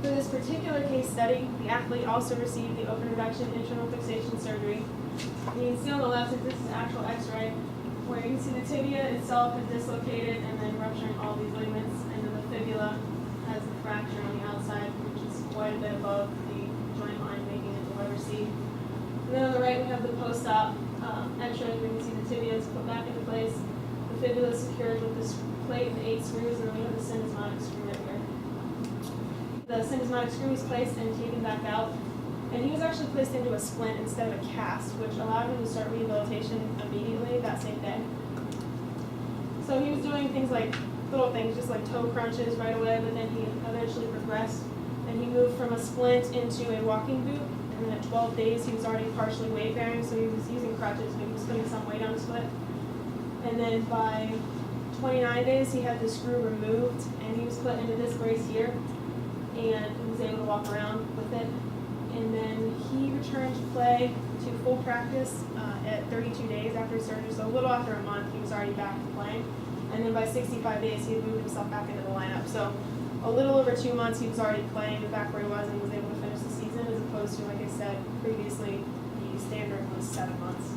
For this particular case study, the athlete also received the open reduction internal fixation surgery. And you can see on the left that this is actual x-ray, where you can see the tibia itself is dislocated and then rupturing all these ligaments, and then the fibula has the fracture on the outside, which is quite a bit above the joint line, making it the letter C. And then on the right we have the post-op x-ray, where you can see the tibia is put back into place, the fibula is secured with this plate and 8 screws, and then we have the syndesmotic screw right here. The syndesmotic screw was placed and taken back out, and he was actually placed into a splint instead of a cast, which allowed him to start rehabilitation immediately that same day. So he was doing things like little things, just like toe crunches right away, but then he eventually progressed, and he moved from a splint into a walking boot, and then at 12 days he was already partially weight bearing, so he was using crutches, but he was putting some weight on his foot. And then by 29 days he had the screw removed, and he was put into this brace here, and he was able to walk around with it. And then he returned to play to full practice at 32 days after surgery, so a little after a month he was already back to playing. And then by 65 days he had moved himself back into the lineup. So a little over 2 months he was already playing back where he was and was able to finish the season, as opposed to, like I said previously, the standard was 7 months.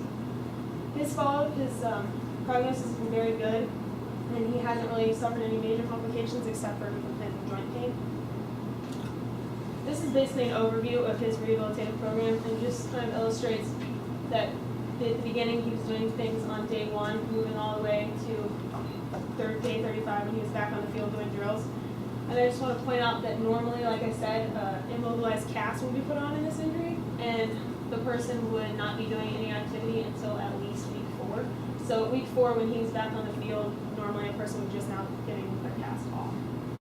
His follow-up, his prognosis has been very good, and he hasn't really suffered any major complications except for implanted joint pain. This is basically an overview of his rehabilitative program, and just kind of illustrates that at the beginning he was doing things on day 1, moving all the way to day 35 when he was back on the field doing drills. And I just want to point out that normally, like I said, immobilized cast would be put on in this injury, and the person would not be doing any activity until at least week 4. So at week 4, when he was back on the field, normally a person would just now getting